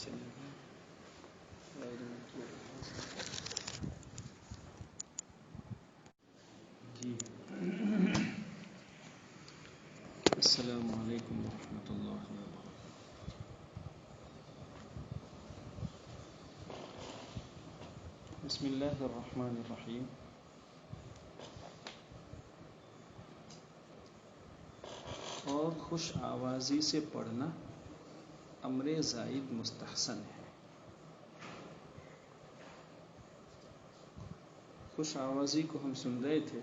چلے گا جی السلام علیکم ورحمۃ اللہ وبرکاتہ. بسم اللہ الرحمن الرحیم. اور خوش آوازی سے پڑھنا امر زائد مستحسن ہے. خوش آوازی کو ہم سن رہے تھے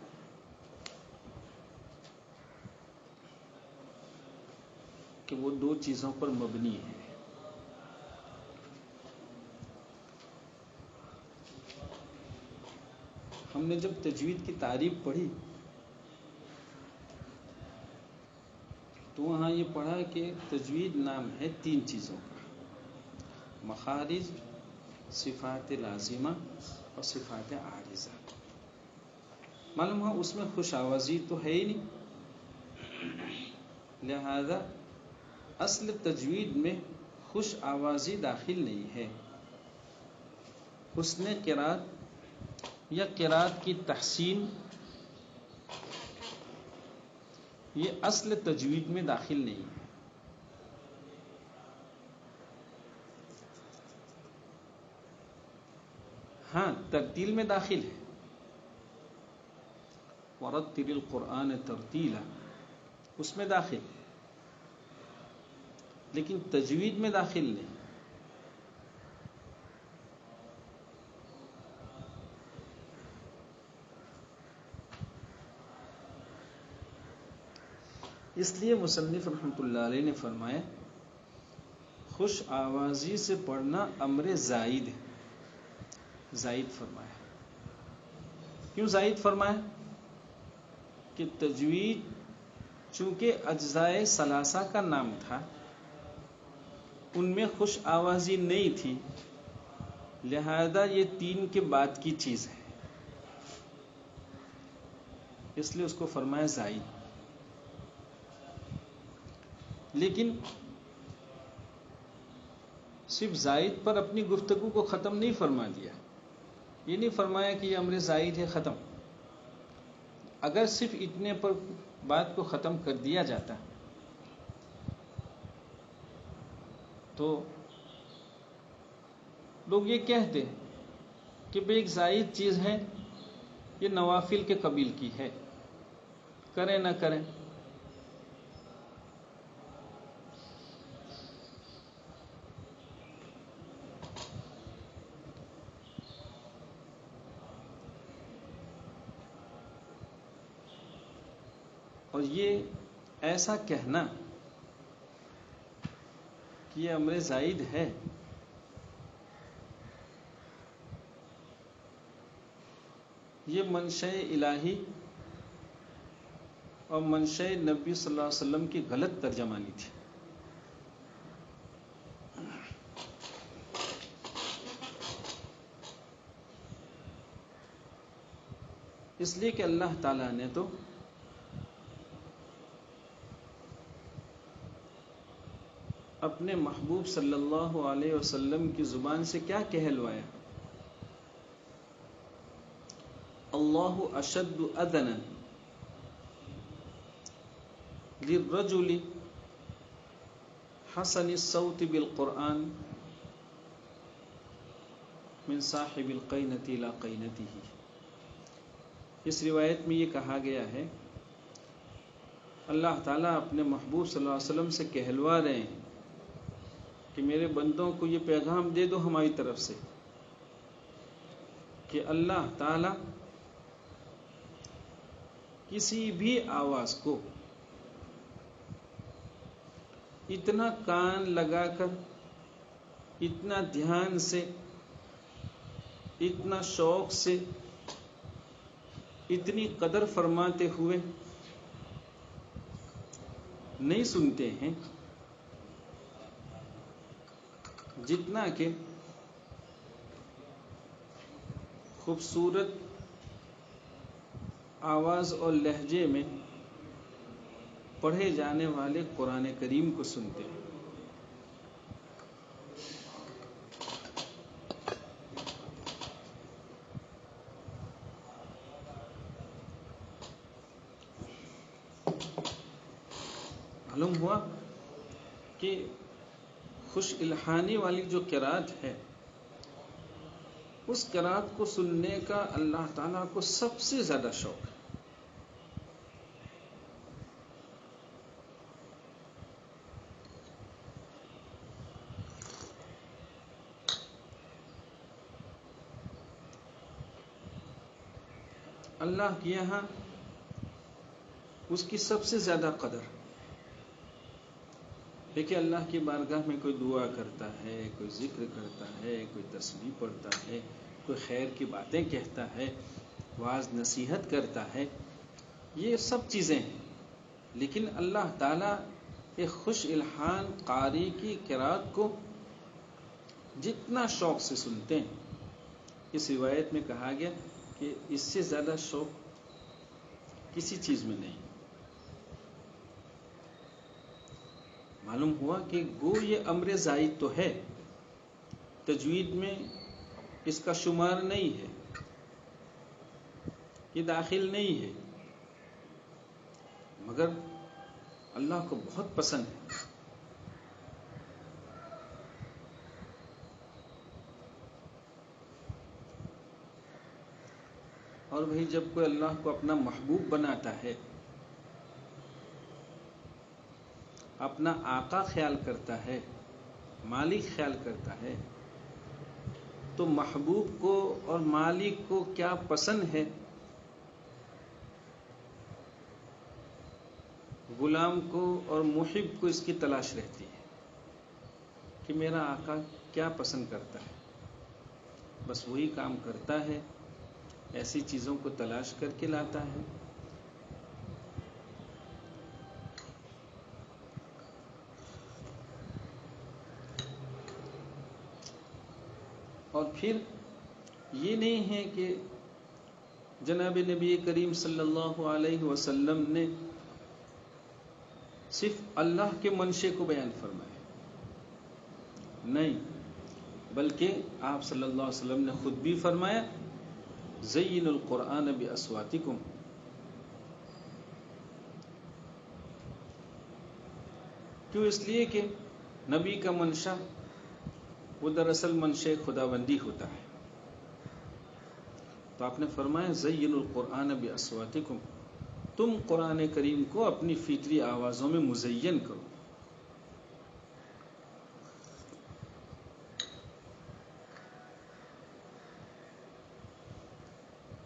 کہ وہ دو چیزوں پر مبنی ہے. ہم نے جب تجوید کی تعریف پڑھی تو وہاں یہ پڑھا کہ تجوید نام ہے تین چیزوں کا: مخارج، صفات لازمہ اور صفات عارضہ. معلوم ہوا اس میں خوش آوازی تو ہے ہی نہیں، لہذا اصل تجوید میں خوش آوازی داخل نہیں ہے. حسن قرات یا قرات کی تحسین یہ اصل تجوید میں داخل نہیں ہے. ہاں ترتیل میں داخل ہے، ورتل القرآن ترتیلا، اس میں داخل، لیکن تجوید میں داخل نہیں. اس لیے مصنف رحمۃ اللہ علیہ نے فرمایا خوش آوازی سے پڑھنا امر زائد ہے. زائد فرمایا. کیوں زائد فرمایا؟ کہ تجوید چونکہ اجزائے ثلاثہ کا نام تھا، ان میں خوش آوازی نہیں تھی، لہذا یہ تین کے بعد کی چیز ہے، اس لیے اس کو فرمایا زائد. لیکن صرف زائد پر اپنی گفتگو کو ختم نہیں فرما دیا. یہ نہیں فرمایا کہ یہ امر زائد ہے ختم. اگر صرف اتنے پر بات کو ختم کر دیا جاتا تو لوگ یہ کہتے کہ بھئی ایک زائد چیز ہے، یہ نوافل کے قبیل کی ہے، کریں نہ کریں. اور یہ ایسا کہنا کہ یہ امر زائد ہے، یہ منشأ الہی اور منشأ نبی صلی اللہ علیہ وسلم کی غلط ترجمانی تھی. اس لیے کہ اللہ تعالیٰ نے تو اپنے محبوب صلی اللہ علیہ وسلم کی زبان سے کیا کہلوایا؟ اللہ اشد اذنا للرجل حسن الصوت بالقرآن من صاحب القینۃ الی قینتہ. اس روایت میں یہ کہا گیا ہے اللہ تعالیٰ اپنے محبوب صلی اللہ علیہ وسلم سے کہلوا رہے ہیں کہ میرے بندوں کو یہ پیغام دے دو ہماری طرف سے کہ اللہ تعالیٰ کسی بھی آواز کو اتنا کان لگا کر، اتنا دھیان سے، اتنا شوق سے، اتنی قدر فرماتے ہوئے نہیں سنتے ہیں جتنا کہ خوبصورت آواز اور لہجے میں پڑھے جانے والے قرآن کریم کو سنتے ہیں. کہ خوش الحانی والی جو قرات ہے، اس قرات کو سننے کا اللہ تعالیٰ کو سب سے زیادہ شوق ہے۔ اللہ کے یہاں اس کی سب سے زیادہ قدر۔ دیکھیے، اللہ کی بارگاہ میں کوئی دعا کرتا ہے، کوئی ذکر کرتا ہے، کوئی تسبیح پڑھتا ہے، کوئی خیر کی باتیں کہتا ہے، واعظ نصیحت کرتا ہے، یہ سب چیزیں ہیں، لیکن اللہ تعالیٰ ایک خوش الحان قاری کی قرات کو جتنا شوق سے سنتے ہیں، اس روایت میں کہا گیا کہ اس سے زیادہ شوق کسی چیز میں نہیں۔ معلوم ہوا کہ گو یہ امر زائد تو ہے، تجوید میں اس کا شمار نہیں ہے، یہ داخل نہیں ہے، مگر اللہ کو بہت پسند ہے۔ اور وہی جب کوئی اللہ کو اپنا محبوب بناتا ہے، اپنا آقا خیال کرتا ہے، مالک خیال کرتا ہے، تو محبوب کو اور مالک کو کیا پسند ہے، غلام کو اور محب کو اس کی تلاش رہتی ہے کہ میرا آقا کیا پسند کرتا ہے، بس وہی کام کرتا ہے، ایسی چیزوں کو تلاش کر کے لاتا ہے۔ اور پھر یہ نہیں ہے کہ جناب نبی کریم صلی اللہ علیہ وسلم نے صرف اللہ کے منشے کو بیان فرمایا، نہیں، بلکہ آپ صلی اللہ علیہ وسلم نے خود بھی فرمایا زین القرآن باصواتکم۔ کیوں؟ اس لیے کہ نبی کا منشا وہ دراصل منشے خداوندی ہوتا ہے، تو آپ نے فرمایا زین القرآن باصواتکم، تم قرآن کریم کو اپنی فطری آوازوں میں مزین کرو۔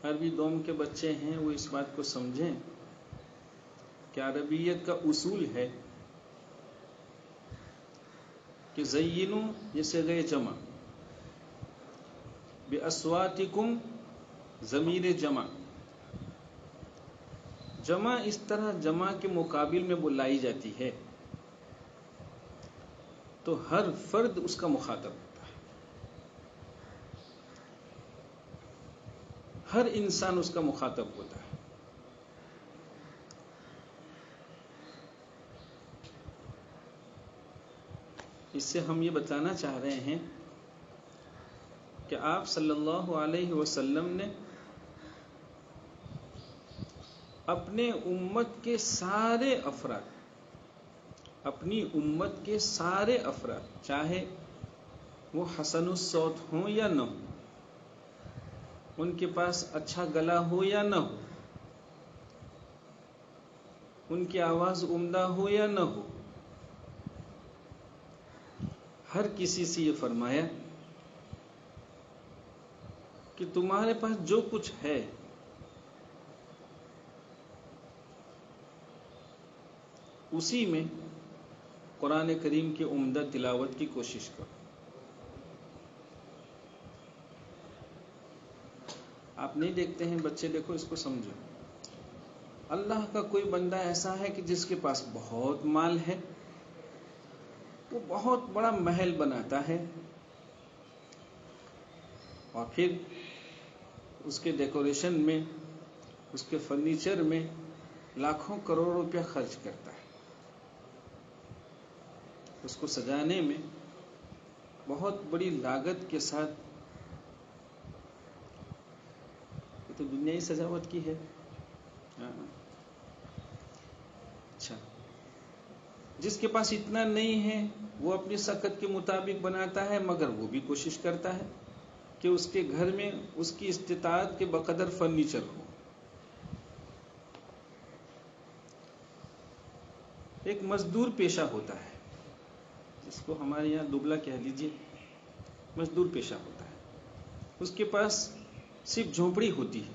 عربی دوم کے بچے ہیں، وہ اس بات کو سمجھیں کہ عربیت کا اصول ہے کہ زینو یہ صیغہ جمع، باصواتکم ضمیر جمع، جمع اس طرح جمع کے مقابل میں بلائی جاتی ہے تو ہر فرد اس کا مخاطب ہوتا ہے، ہر انسان اس کا مخاطب ہوتا ہے۔ اس سے ہم یہ بتانا چاہ رہے ہیں کہ آپ صلی اللہ علیہ وسلم نے اپنے امت کے سارے افراد، اپنی امت کے سارے افراد، چاہے وہ حسن الصوت ہوں یا نہ ہوں، ان کے پاس اچھا گلا ہو یا نہ ہو، ان کی آواز عمدہ ہو یا نہ ہو، ہر کسی سے یہ فرمایا کہ تمہارے پاس جو کچھ ہے اسی میں قرآن کریم کی عمدہ تلاوت کی کوشش کرو۔ آپ نہیں دیکھتے ہیں بچے، دیکھو اس کو سمجھو، اللہ کا کوئی بندہ ایسا ہے کہ جس کے پاس بہت مال ہے، وہ بہت بڑا محل بناتا ہے اور پھر اس کے ڈیکوریشن میں، اس کے فرنیچر میں لاکھوں کروڑ روپیہ خرچ کرتا ہے، اس کو سجانے میں بہت بڑی لاگت کے ساتھ، یہ تو دنیائی سجاوٹ کی ہے۔ اچھا، جس کے پاس اتنا نہیں ہے وہ اپنی سکت کے مطابق بناتا ہے، مگر وہ بھی کوشش کرتا ہے کہ اس کے گھر میں اس کی استطاعت کے بقدر فرنیچر ہو۔ ایک مزدور پیشہ ہوتا ہے، جس کو ہمارے یہاں دبلا کہہ لیجیے، مزدور پیشہ ہوتا ہے، اس کے پاس صرف جھونپڑی ہوتی ہے،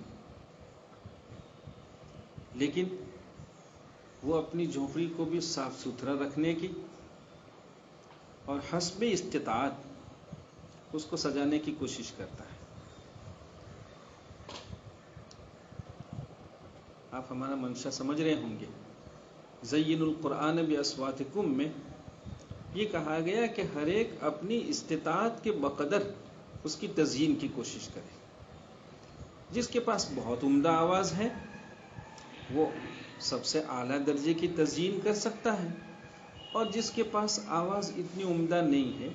لیکن وہ اپنی جھونپڑی کو بھی صاف ستھرا رکھنے کی اور حسب استطاعت اس کو سجانے کی کوشش کرتا ہے۔ آپ ہمارا منشا سمجھ رہے ہوں گے۔ زین القرآن باصواتکم میں یہ کہا گیا کہ ہر ایک اپنی استطاعت کے بقدر اس کی تزیین کی کوشش کرے۔ جس کے پاس بہت عمدہ آواز ہے وہ سب سے اعلیٰ درجے کی تزیین کر سکتا ہے، اور جس کے پاس آواز اتنی عمدہ نہیں ہے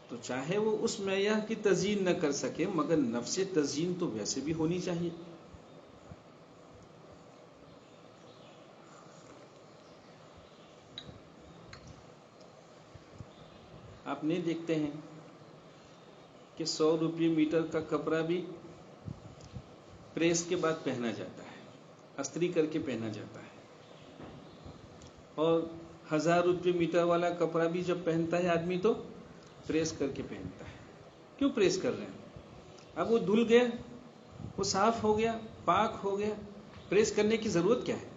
تو چاہے وہ اس معیار کی تزیین نہ کر سکے، مگر نفس تزیین تو ویسے بھی ہونی چاہیے۔ آپ نہیں دیکھتے ہیں کہ 100 روپے میٹر کا کپڑا بھی پریس کے بعد پہنا جاتا ہے، استری کر کے پہنا جاتا ہے، اور 1000 روپے میٹر والا کپڑا بھی جب پہنتا ہے آدمی تو پریس کر کے پہنتا ہے۔ کیوں پریس کر رہے ہیں؟ اب وہ دھل گیا، وہ صاف ہو گیا، پاک ہو گیا، پریس کرنے کی ضرورت کیا ہے؟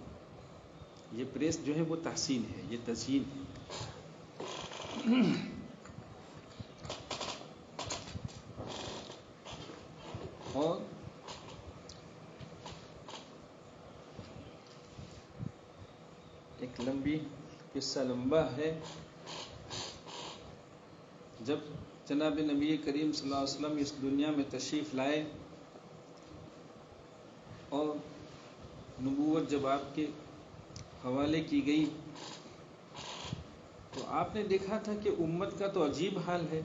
یہ پریس جو ہے وہ تحسین ہے، یہ تزیین ہے۔ اور ایک لمبی قصہ لمبا ہے، جب جناب نبی کریم صلی اللہ علیہ وسلم اس دنیا میں تشریف لائے اور نبوت جب آپ کے حوالے کی گئی تو آپ نے دیکھا تھا کہ امت کا تو عجیب حال ہے۔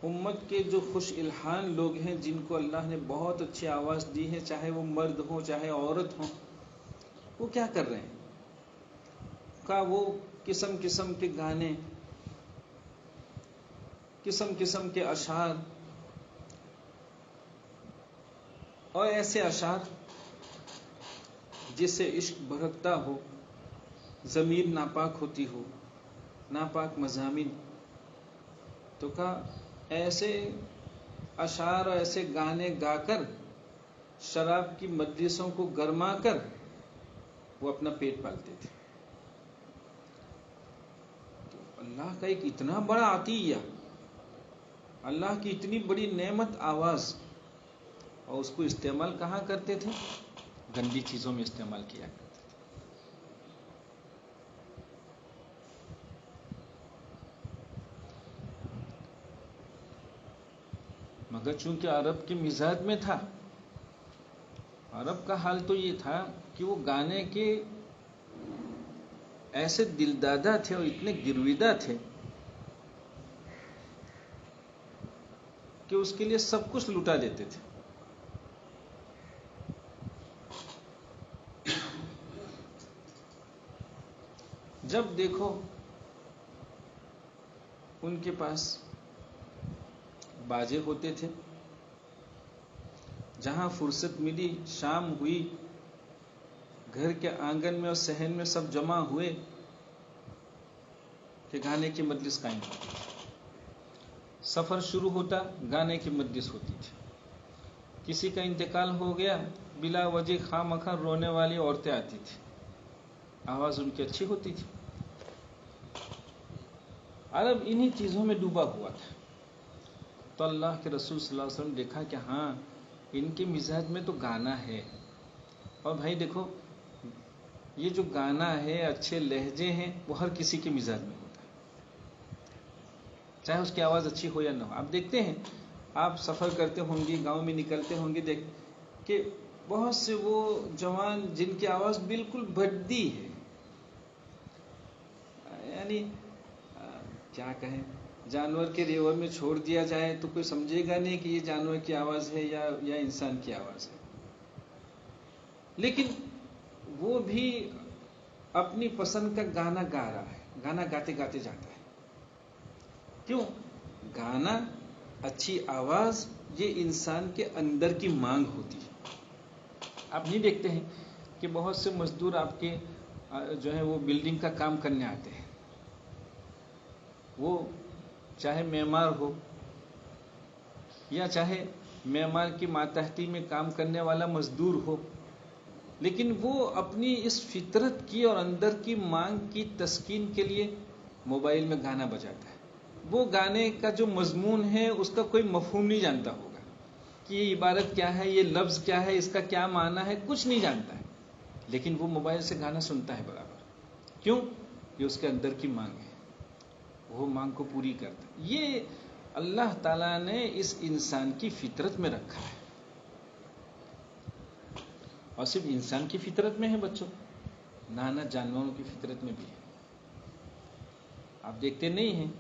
امت کے جو خوش الحان لوگ ہیں، جن کو اللہ نے بہت اچھی آواز دی ہے، چاہے وہ مرد ہوں چاہے عورت ہوں، وہ کیا کر رہے ہیں؟ وہ قسم قسم کے گانے، قسم قسم کے اشعار، اور ایسے اشعار جس سے عشق بھڑکتا ہو، ضمیر ناپاک ہوتی ہو، ناپاک مضامین، تو ایسے اشعار اور ایسے گانے گا کر شراب کی مجلسوں کو گرما کر وہ اپنا پیٹ پالتے تھے۔ تو اللہ کا ایک اتنا بڑا عطیہ، اللہ کی اتنی بڑی نعمت آواز، اور اس کو استعمال کہاں کرتے تھے؟ گندی چیزوں میں استعمال کیا کرتے تھے۔ مگر چونکہ عرب کے مزاج میں تھا، عرب کا حال تو یہ تھا کہ وہ گانے کے ایسے دلدادہ تھے اور اتنے گرویدہ تھے کہ اس کے لیے سب کچھ لٹا دیتے تھے۔ جب دیکھو ان کے پاس باجے ہوتے تھے، جہاں فرصت ملی، شام ہوئی، گھر کے آنگن میں اور صحن میں سب جمع ہوئے کہ گانے کی مجلس قائم ہوتی تھی۔ سفر شروع ہوتا، گانے کی مجلس ہوتی تھی۔ کسی کا انتقال ہو گیا، بلا وجہ خواہ مخواہ رونے والی عورتیں آتی تھی، آواز ان کی اچھی ہوتی تھی۔ عرب انہی چیزوں میں ڈوبا ہوا تھا، تو اللہ کے رسول صلی اللہ علیہ وسلم دیکھا کہ ہاں ان کے مزاج میں تو گانا ہے۔ اور بھائی دیکھو، یہ جو گانا ہے، اچھے لہجے ہیں، وہ ہر کسی کے مزاج میں ہوتا ہے، چاہے اس کی آواز اچھی ہو یا نہ ہو۔ آپ دیکھتے ہیں، آپ سفر کرتے ہوں گے، گاؤں میں نکلتے ہوں گے، دیکھ کہ بہت سے وہ جوان جن کی آواز بالکل بھدی ہے، یعنی کیا کہیں، جانور کے ریوڑ میں چھوڑ دیا جائے تو کوئی سمجھے گا نہیں کہ یہ جانور کی آواز ہے یا انسان کی آواز ہے، لیکن وہ بھی اپنی پسند کا گانا گا رہا ہے، گانا گاتے گاتے جاتا ہے. کیوں؟ گانا، اچھی آواز، یہ انسان کے اندر کی مانگ ہوتی ہے. آپ نہیں دیکھتے ہیں کہ بہت سے مزدور آپ کے جو ہے وہ بلڈنگ کا کام کرنے آتے ہیں، وہ چاہے معمار ہو یا چاہے معمار کی ماتحتی میں کام کرنے والا مزدور ہو، لیکن وہ اپنی اس فطرت کی اور اندر کی مانگ کی تسکین کے لیے موبائل میں گانا بجاتا ہے. وہ گانے کا جو مضمون ہے اس کا کوئی مفہوم نہیں جانتا ہوگا کہ یہ عبارت کیا ہے، یہ لفظ کیا ہے، اس کا کیا معنی ہے، کچھ نہیں جانتا ہے، لیکن وہ موبائل سے گانا سنتا ہے برابر. کیوں؟ یہ اس کے اندر کی مانگ ہے، وہ مانگ کو پوری کرتا ہے. یہ اللہ تعالیٰ نے اس انسان کی فطرت میں رکھا ہے، اور صرف انسان کی فطرت میں ہے بچوں، نانا جانوروں کی فطرت میں بھی ہے. آپ دیکھتے نہیں ہیں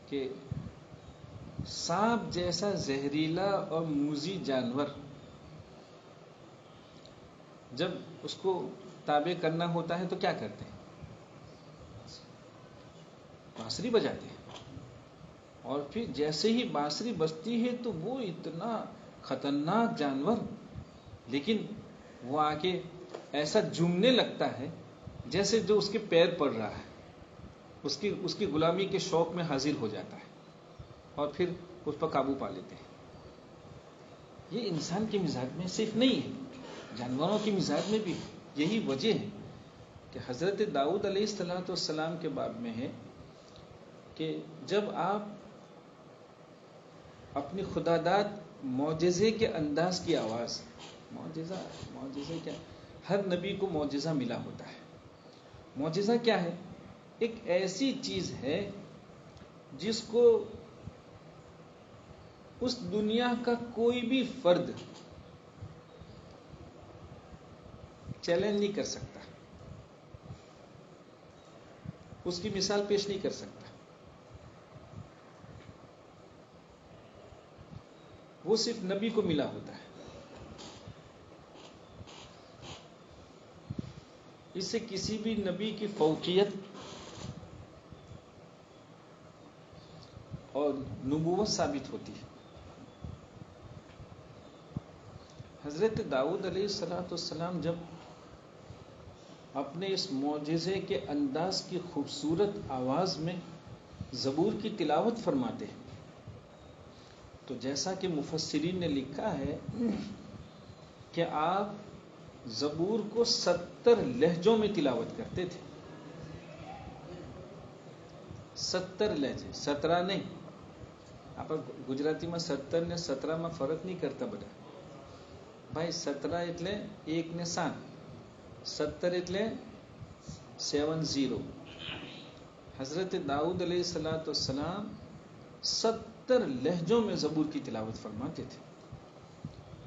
کہ سانپ جیسا زہریلا اور موذی جانور جب اس کو تابع کرنا ہوتا ہے تو کیا کرتے ہیں؟ بانسری بجاتے ہیں. اور پھر جیسے ہی بانسری بجتی ہے تو وہ اتنا خطرناک جانور، لیکن وہ آگے ایسا جھومنے لگتا ہے جیسے جو اس کے پیر پڑ رہا ہے، اس کی غلامی کے شوق میں حاضر ہو جاتا ہے اور پھر اس پر قابو پا لیتے ہیں. یہ انسان کے مزاج میں صرف نہیں ہے، جانوروں کے مزاج میں بھی. یہی وجہ ہے کہ حضرت داؤد علیہ السلام کے باب میں ہے کہ جب آپ اپنی خداداد معجزے کے انداز کی آواز، معجزہ کیا؟ ہر نبی کو معجزہ ملا ہوتا ہے. معجزہ کیا ہے؟ ایک ایسی چیز ہے جس کو اس دنیا کا کوئی بھی فرد چیلنج نہیں کر سکتا، اس کی مثال پیش نہیں کر سکتا. وہ صرف نبی کو ملا ہوتا ہے. اس سے کسی بھی نبی کی فوقیت اور نبوت ثابت ہوتی ہے. حضرت داؤد علیہ السلام جب اپنے اس معجزے کے انداز کی خوبصورت آواز میں زبور کی تلاوت فرماتے ہیں تو جیسا کہ مفسرین نے لکھا ہے کہ آپ زبور کو 70 لہجوں میں تلاوت کرتے تھے. 70 لہجے، 17 نہیں. آپ گجراتی میں 70 نے 17 میں فرق نہیں کرتا بڑا بھائی. 17 એટલે ایک نے 7، 70 એટલે 70. حضرت داؤد علیہ السلام 70 لہجوں میں زبور کی تلاوت فرماتے تھے.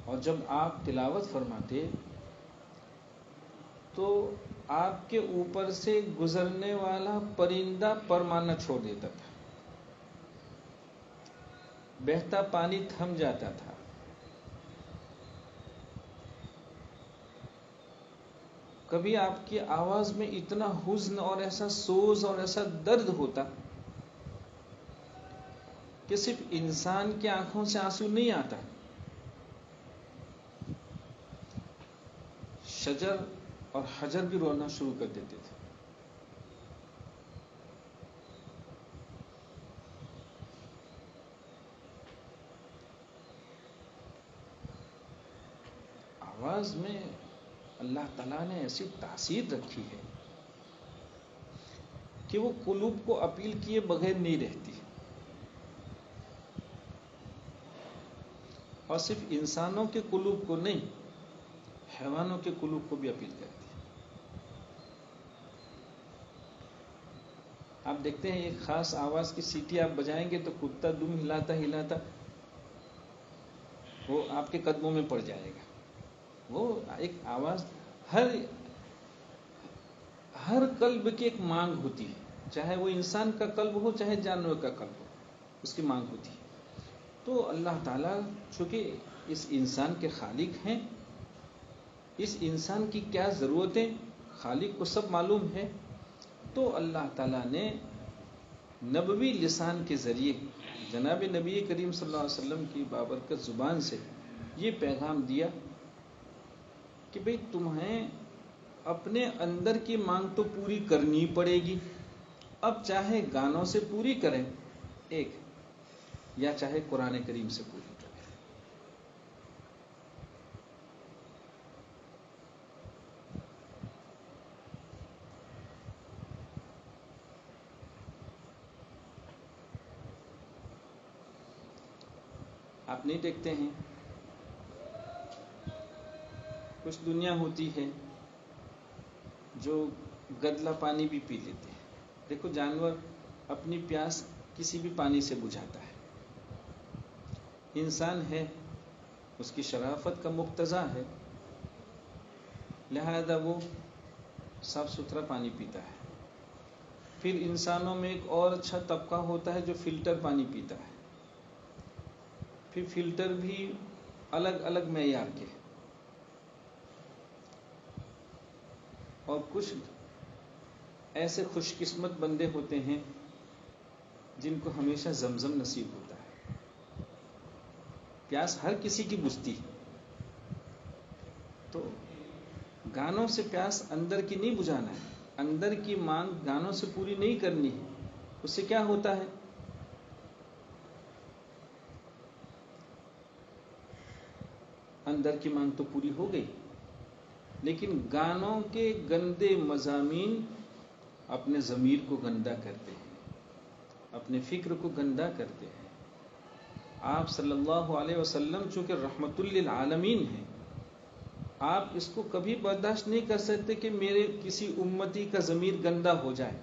اور جب آپ تلاوت فرماتے تو آپ کے اوپر سے گزرنے والا پرندہ پر مارنا چھوڑ دیتا تھا، بہتا پانی تھم جاتا تھا. کبھی آپ کی آواز میں اتنا حزن اور ایسا سوز اور ایسا درد ہوتا کہ صرف انسان کی آنکھوں سے آنسو نہیں آتا، شجر اور حجر بھی رونا شروع کر دیتے تھے. آواز میں اللہ تعالیٰ نے ایسی تاثیر رکھی ہے کہ وہ قلوب کو اپیل کیے بغیر نہیں رہتی، اور صرف انسانوں کے قلوب کو نہیں، حیوانوں کے قلوب کو بھی اپیل کرتی ہے. آپ دیکھتے ہیں ایک خاص آواز کی سیٹی آپ بجائیں گے تو کتا دم ہلاتا وہ آپ کے قدموں میں پڑ جائے گا. وہ ایک آواز ہر قلب کی ایک مانگ ہوتی ہے، چاہے وہ انسان کا قلب ہو چاہے جانور کا قلب ہو، اس کی مانگ ہوتی ہے. تو اللہ تعالیٰ چونکہ اس انسان کے خالق ہیں اس انسان کی کیا ضرورتیں خالق کو سب معلوم ہے، تو اللہ تعالیٰ نے نبوی لسان کے ذریعے جناب نبی کریم صلی اللہ علیہ وسلم کی بابرکت زبان سے یہ پیغام دیا کہ بھئی تمہیں اپنے اندر کی مانگ تو پوری کرنی پڑے گی، اب چاہے گانوں سے پوری کریں ایک، یا چاہے قرآن کریم سے پوری کریں۔ آپ نہیں دیکھتے ہیں کچھ دنیا ہوتی ہے جو گدلا پانی بھی پی لیتے ہیں۔ دیکھو جانور اپنی پیاس کسی بھی پانی سے بجھاتا ہے، انسان ہے اس کی شرافت کا مقتضا ہے، لہذا وہ صاف ستھرا پانی پیتا ہے۔ پھر انسانوں میں ایک اور اچھا طبقہ ہوتا ہے جو فلٹر پانی پیتا ہے، پھر فلٹر بھی الگ الگ معیار کے، اور کچھ ایسے خوش قسمت بندے ہوتے ہیں جن کو ہمیشہ زمزم نصیب ہوتا ہے۔ پیاس ہر کسی کی بجھتی ہے، تو گانوں سے پیاس اندر کی نہیں بجھانا ہے، اندر کی مانگ گانوں سے پوری نہیں کرنی ہے۔ اس سے کیا ہوتا ہے؟ اندر کی مانگ تو پوری ہو گئی، لیکن گانوں کے گندے مضامین اپنے ضمیر کو گندا کرتے ہیں، اپنے فکر کو گندا کرتے ہیں۔ آپ صلی اللہ علیہ وسلم چونکہ رحمت للعالمین ہیں، آپ اس کو کبھی برداشت نہیں کر سکتے کہ میرے کسی امتی کا ضمیر گندا ہو جائے۔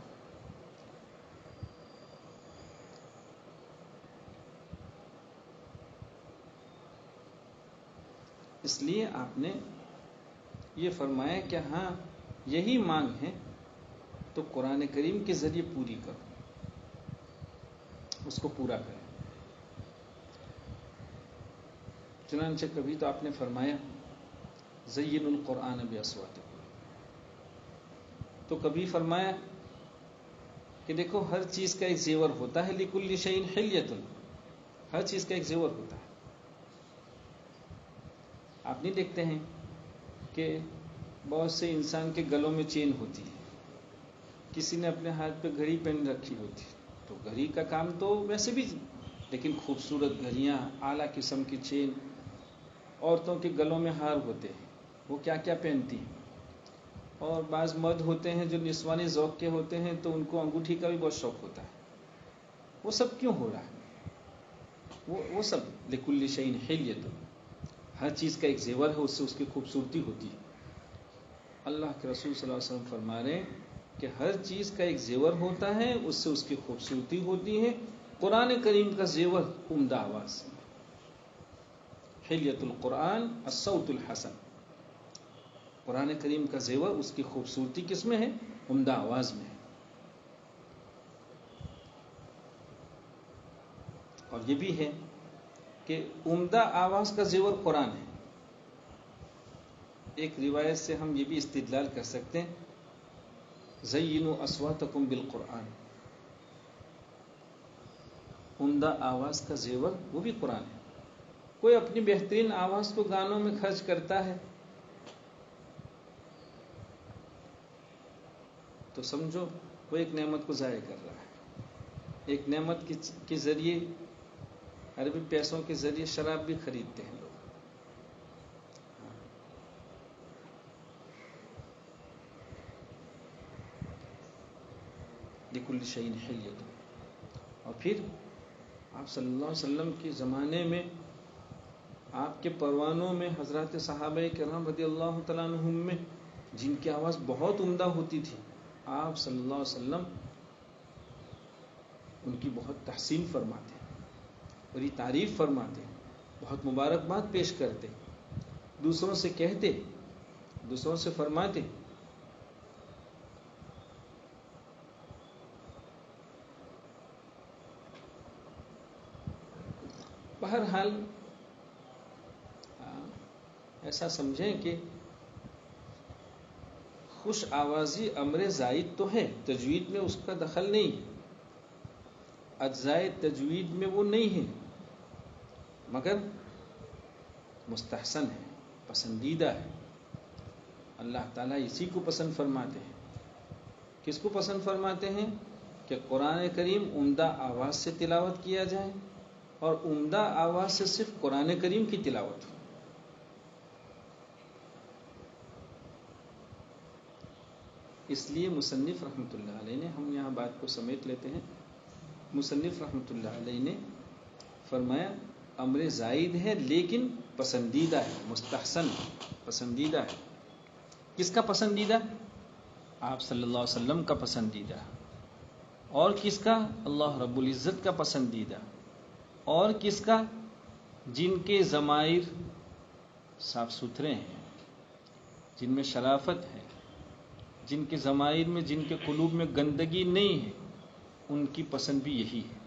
اس لیے آپ نے یہ فرمایا کہ ہاں یہی مانگ ہے تو قرآن کریم کے ذریعے پوری کرو، اس کو پورا کریں۔ چنانچہ کبھی تو آپ نے فرمایا زین القرآن باصواتکم، تو کبھی فرمایا کہ دیکھو ہر چیز کا ایک زیور ہوتا ہے، لکل شیء حلیۃ، ہر چیز کا ایک زیور ہوتا ہے۔ آپ نہیں دیکھتے ہیں کہ بہت سے انسان کے گلوں میں چین ہوتی ہے، کسی نے اپنے ہاتھ پہ گھڑی پہن رکھی ہوتی، تو گھڑی کا کام تو ویسے بھی، لیکن خوبصورت گھڑیاں، اعلیٰ قسم کی چین، عورتوں کے گلوں میں ہار ہوتے ہیں، وہ کیا کیا پہنتی ہیں، اور بعض مرد ہوتے ہیں جو نسوانی ذوق کے ہوتے ہیں تو ان کو انگوٹھی کا بھی بہت شوق ہوتا ہے۔ وہ سب کیوں ہو رہا ہے؟ وہ سب لکل شیء حلیۃ، ہر چیز کا ایک زیور ہے، اس سے اس کی خوبصورتی ہوتی ہے۔ اللہ کے رسول صلی اللہ علیہ وسلم فرما رہے ہیں کہ ہر چیز کا ایک زیور ہوتا ہے، اس سے اس کی خوبصورتی ہوتی ہے۔ قرآن کریم کا زیور عمدہ آواز، حلیۃ القرآن الصوت الحسن، قرآن کریم کا زیور اس کی خوبصورتی کس میں ہے؟ عمدہ آواز میں ہے۔ اور یہ بھی ہے کہ عمدہ آواز کا زیور قرآن ہے۔ ایک روایت سے ہم یہ بھی استدلال کر سکتے ہیں زینوا اصواتکم بالقرآن، عمدہ آواز کا زیور وہ بھی قرآن ہے۔ کوئی اپنی بہترین آواز کو گانوں میں خرچ کرتا ہے تو سمجھو وہ ایک نعمت کو ضائع کر رہا ہے۔ ایک نعمت کے ذریعے، عربی پیسوں کے ذریعے شراب بھی خریدتے ہیں لوگ۔ لکل شیء حلیۃ۔ اور پھر آپ صلی اللہ علیہ وسلم کے زمانے میں آپ کے پروانوں میں حضرات صحابہ کرام رضی اللہ تعالیٰ عنہم میں جن کی آواز بہت عمدہ ہوتی تھی، آپ صلی اللہ علیہ وسلم ان کی بہت تحسین فرماتے، بڑی تعریف فرماتے، بہت مبارکباد پیش کرتے، دوسروں سے کہتے، دوسروں سے فرماتے۔ بہرحال ایسا سمجھیں کہ خوش آوازی امر زائد تو ہے، تجوید میں اس کا دخل نہیں ہے، اجزائے تجوید میں وہ نہیں ہے، مگر مستحسن ہے، پسندیدہ ہے۔ اللہ تعالیٰ اسی کو پسند فرماتے ہیں۔ کس کو پسند فرماتے ہیں؟ کہ قرآن کریم عمدہ آواز سے تلاوت کیا جائے، اور عمدہ آواز سے صرف قرآن کریم کی تلاوت ہو۔ اس لیے مصنف رحمۃ اللہ علیہ نے، ہم یہاں بات کو سمیٹ لیتے ہیں، مصنف رحمۃ اللہ علیہ نے فرمایا امر زائد ہے لیکن پسندیدہ ہے، مستحسن ہے، پسندیدہ ہے۔ کس کا پسندیدہ؟ آپ صلی اللہ علیہ وسلم کا پسندیدہ، اور کس کا؟ اللہ رب العزت کا پسندیدہ، اور کس کا؟ جن کے ضمائر صاف ستھرے ہیں، جن میں شرافت ہے، جن کے ضمائر میں، جن کے قلوب میں گندگی نہیں ہے، ان کی پسند بھی یہی ہے۔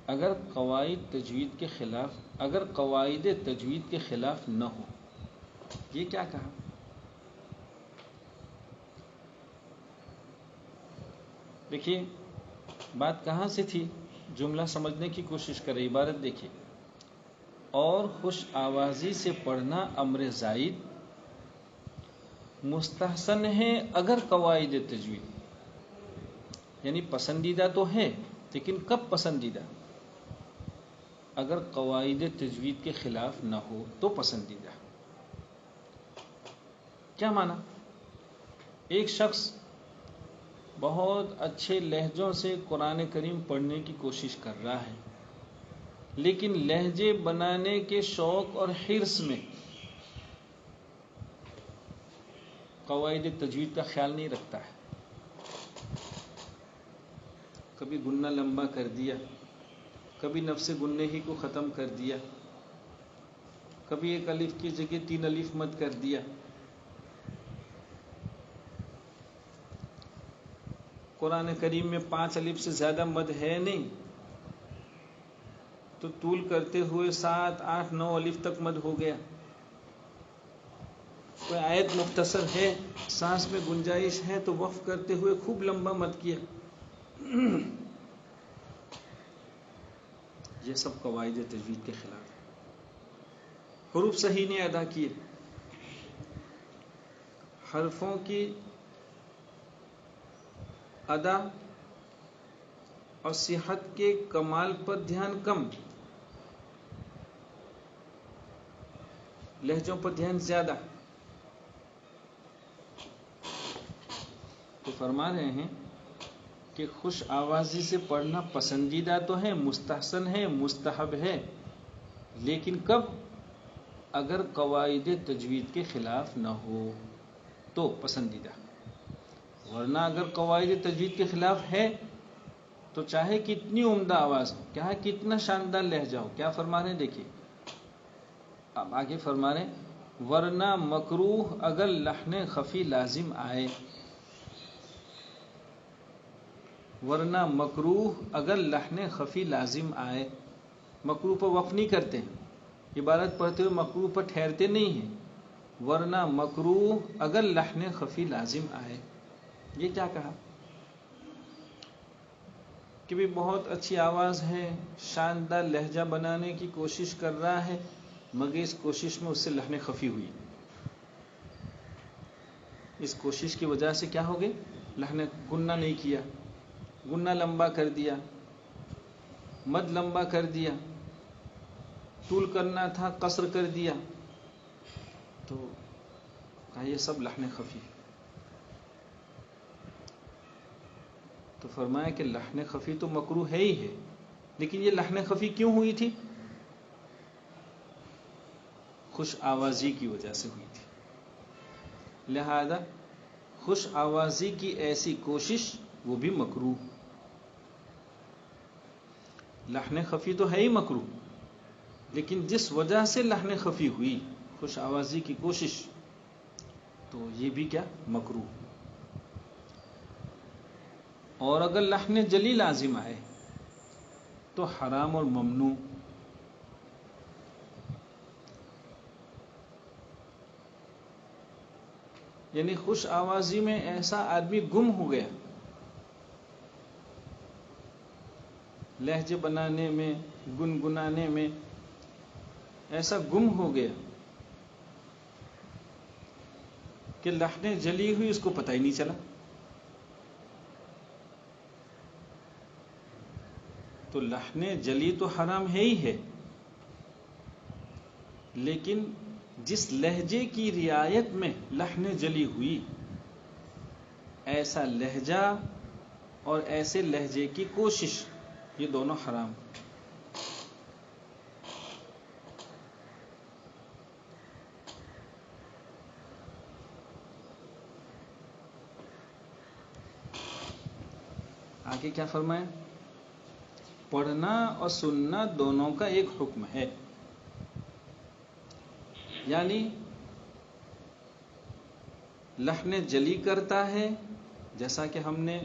اگر قواعد تجوید کے خلاف، اگر قواعد تجوید کے خلاف نہ ہو، یہ کیا کہا؟ دیکھیے بات کہاں سے تھی، جملہ سمجھنے کی کوشش کریں، عبارت دیکھیے، اور خوش آوازی سے پڑھنا امر زائد مستحسن ہے اگر قواعد تجوید، یعنی پسندیدہ تو ہے، لیکن کب پسندیدہ؟ اگر قواعد تجوید کے خلاف نہ ہو تو پسندیدہ۔ کیا معنی؟ ایک شخص بہت اچھے لہجوں سے قرآن کریم پڑھنے کی کوشش کر رہا ہے، لیکن لہجے بنانے کے شوق اور حرص میں قواعد تجوید کا خیال نہیں رکھتا ہے، کبھی گنہ لمبا کر دیا، کبھی نفس گننے ہی کو ختم کر دیا، کبھی ایک الف کی جگہ 3 الف مد کر دیا، قرآن کریم میں 5 الف سے زیادہ مد ہے نہیں، تو طول کرتے ہوئے 7 8 9 الف تک مد ہو گیا۔ کوئی آیت مختصر ہے، سانس میں گنجائش ہے، تو وقف کرتے ہوئے خوب لمبا مد کیا۔ یہ سب قواعد تجوید کے خلاف ہے۔ حروف صحیح نہیں ادا کیے، حرفوں کی ادا اور صحت کے کمال پر دھیان کم، لہجوں پر دھیان زیادہ، تو فرما رہے ہیں کہ خوش آوازی سے پڑھنا پسندیدہ تو ہے، مستحسن ہے، مستحب ہے، لیکن کب؟ اگر قواعد تجوید کے خلاف نہ ہو تو پسندیدہ، ورنہ اگر قواعد تجوید کے خلاف ہے تو چاہے کتنی عمدہ آواز ہو، چاہے کتنا شاندار لہجہ ہو، کیا فرما رہے ہیں دیکھیے، اب آگے فرما رہے ہیں ورنہ مکروہ اگر لحن خفی لازم آئے، ورنہ مکروہ اگر لحن خفی لازم آئے، مکروہ پر وقف نہیں کرتے ہیں، عبارت پڑھتے ہوئے مکروہ پر ٹھہرتے نہیں ہیں، ورنہ مکروہ اگر لحن خفی لازم آئے۔ یہ کیا کہا کہ بھی بہت اچھی آواز ہے، شاندار لہجہ بنانے کی کوشش کر رہا ہے، مگر اس کوشش میں اس سے لحن خفی ہوئی، اس کوشش کی وجہ سے کیا ہو گئی؟ لحن گنہ نہیں کیا، گنہ لمبا کر دیا، مد لمبا کر دیا، طول کرنا تھا قصر کر دیا، تو کہا یہ سب لحن خفی۔ تو فرمایا کہ لحن خفی تو مکروہ ہے ہی ہے، لیکن یہ لحن خفی کیوں ہوئی تھی؟ خوش آوازی کی وجہ سے ہوئی تھی، لہذا خوش آوازی کی ایسی کوشش وہ بھی مکروہ، لحن خفی تو ہے ہی مکروہ، لیکن جس وجہ سے لحن خفی ہوئی، خوش آوازی کی کوشش، تو یہ بھی کیا؟ مکروہ۔ اور اگر لحن جلی لازم آئے تو حرام اور ممنوع. یعنی خوش آوازی میں ایسا آدمی گم ہو گیا، لہجے بنانے میں، گنگنانے میں ایسا گم ہو گیا کہ لحنیں جلی ہوئی اس کو پتہ ہی نہیں چلا. تو لحنیں جلی تو حرام ہے ہی ہے، لیکن جس لہجے کی رعایت میں لحنیں جلی ہوئی، ایسا لہجہ اور ایسے لہجے کی کوشش، یہ دونوں حرام. آگے کیا فرمایا؟ پڑھنا اور سننا دونوں کا ایک حکم ہے. یعنی لحن جلی کرتا ہے، جیسا کہ ہم نے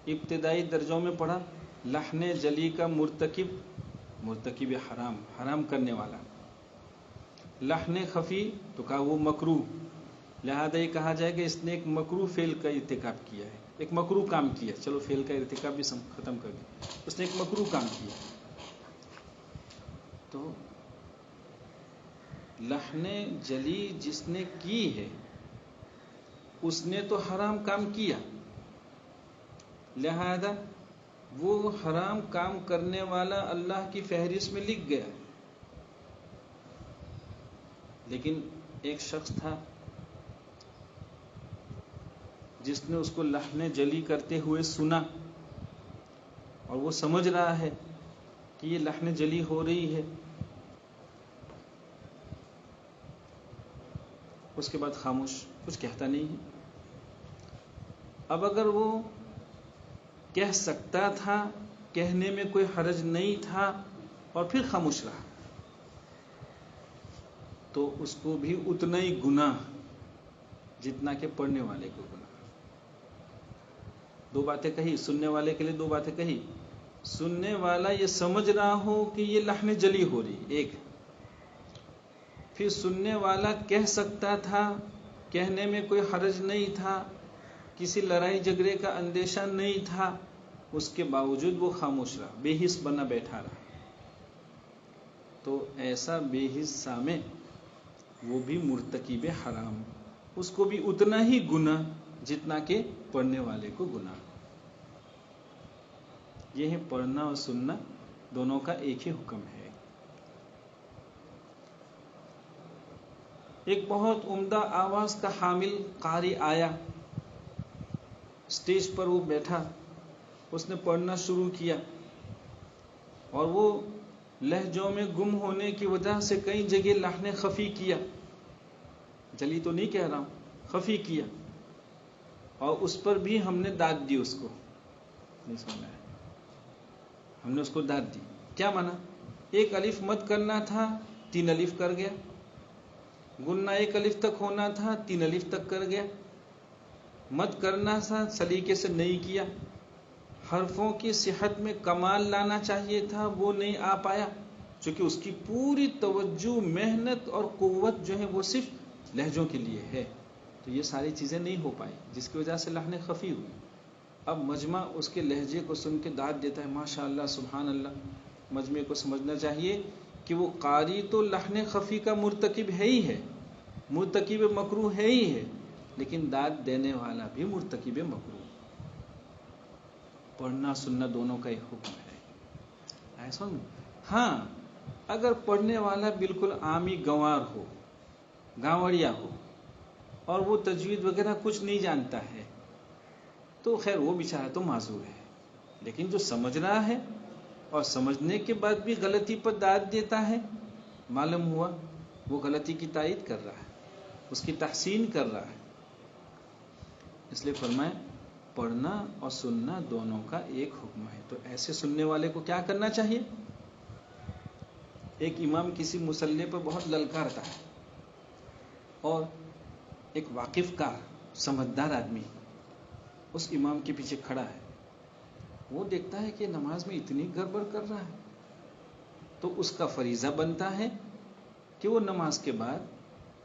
ابتدائی درجوں میں پڑھا، لحن جلی کا مرتکب حرام کرنے والا. لحن خفی تو کہا وہ مکروہ، لہذا یہ کہا جائے کہ اس نے ایک مکروہ فعل کا ارتکاب کیا ہے، ایک مکروہ کام کیا. چلو فعل کا ارتکاب بھی ختم کر دیں، اس نے ایک مکروہ کام کیا. تو لحن جلی جس نے کی ہے اس نے تو حرام کام کیا، لہذا وہ حرام کام کرنے والا اللہ کی فہرست میں لکھ گیا. لیکن ایک شخص تھا جس نے اس کو لحن جلی کرتے ہوئے سنا، اور وہ سمجھ رہا ہے کہ یہ لحن جلی ہو رہی ہے، اس کے بعد خاموش، کچھ کہتا نہیں ہے. اب اگر وہ کہہ سکتا تھا، کہنے میں کوئی حرج نہیں تھا، اور پھر خاموش رہا، تو اس کو بھی اتنا ہی گناہ جتنا کہ پڑھنے والے کو گناہ. دو باتیں کہی، سننے والے کے لیے دو باتیں کہی. سننے والا یہ سمجھ رہا ہو کہ یہ لحن جلی ہو رہی، ایک. پھر سننے والا کہہ سکتا تھا، کہنے میں کوئی حرج نہیں تھا، کسی لڑائی جھگڑے کا اندیشہ نہیں تھا، اس کے باوجود وہ خاموش رہا، بے حس بنا بیٹھا رہا. تو ایسا بے حس سامع وہ بھی مرتکب حرام، اس کو بھی اتنا ہی گناہ جتنا کہ پڑھنے والے کو گناہ. یہ ہے پڑھنا اور سننا دونوں کا ایک ہی حکم ہے. ایک بہت عمدہ آواز کا حامل قاری آیا، اسٹیج پر وہ بیٹھا، اس نے پڑھنا شروع کیا، اور وہ لہجوں میں گم ہونے کی وجہ سے کئی جگہ لحن خفی کیا، جلی تو نہیں کہہ رہا ہوں، خفی کیا، اور اس پر بھی ہم نے داد دی. اس کو نہیں سمجھ آیا، ہم نے اس کو داد دی. کیا مانا؟ ایک الف مد کرنا تھا، 3 الف کر گیا. گننا 1 الف تک ہونا تھا، 3 الف تک کر گیا. مد کرنا تھا، سلیقے سے نہیں کیا. حرفوں کی صحت میں کمال لانا چاہیے تھا، وہ نہیں آ پایا، چونکہ اس کی پوری توجہ، محنت اور قوت جو ہے وہ صرف لہجوں کے لیے ہے. تو یہ ساری چیزیں نہیں ہو پائی، جس کی وجہ سے لحن خفی ہوئی. اب مجمع اس کے لہجے کو سن کے داد دیتا ہے، ماشاء اللہ، سبحان اللہ. مجمع کو سمجھنا چاہیے کہ وہ قاری تو لحن خفی کا مرتکب ہے ہی ہے، مرتکب مکروہ ہے ہی ہے، لیکن داد دینے والا بھی مرتکب مکروہ. پڑھنا سننا دونوں کا ایک حکم ہے. ایسا ہاں، اگر پڑھنے والا بالکل عامی گنوار ہو، گانوڑیا ہو، اور وہ تجوید وغیرہ کچھ نہیں جانتا ہے، تو خیر وہ بیچارہ تو معذور ہے. لیکن جو سمجھ رہا ہے اور سمجھنے کے بعد بھی غلطی پر داد دیتا ہے، معلوم ہوا وہ غلطی کی تائید کر رہا ہے، اس کی تحسین کر رہا ہے. اس لیے فرمائے پڑھنا اور سننا دونوں کا ایک حکم ہے. تو ایسے سننے والے کو کیا کرنا چاہیے؟ ایک امام کسی مصلی پر بہت للکارتا ہے، اور ایک واقف کار، سمجھدار آدمی اس امام کے پیچھے کھڑا ہے. وہ دیکھتا ہے کہ نماز میں اتنی گڑبڑ کر رہا ہے، تو اس کا فریضہ بنتا ہے کہ وہ نماز کے بعد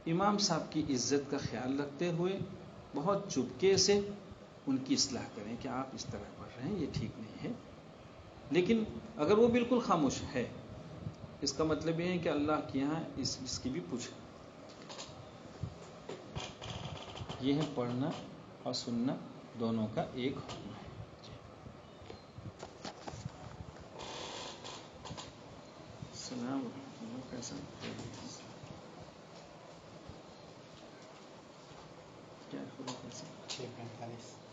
امام صاحب کی عزت کا خیال رکھتے ہوئے بہت چپکے سے ان کی اصلاح کریں کہ آپ اس طرح پڑھ رہے ہیں، یہ ٹھیک نہیں ہے. لیکن اگر وہ بالکل خاموش ہے، اس کا مطلب یہ ہے کہ اللہ کے یہاں اس کی بھی پوچھ. یہ ہے پڑھنا اور سننا دونوں کا ایک حکم ہے. السلام علیکم. کیسا کیا 6:45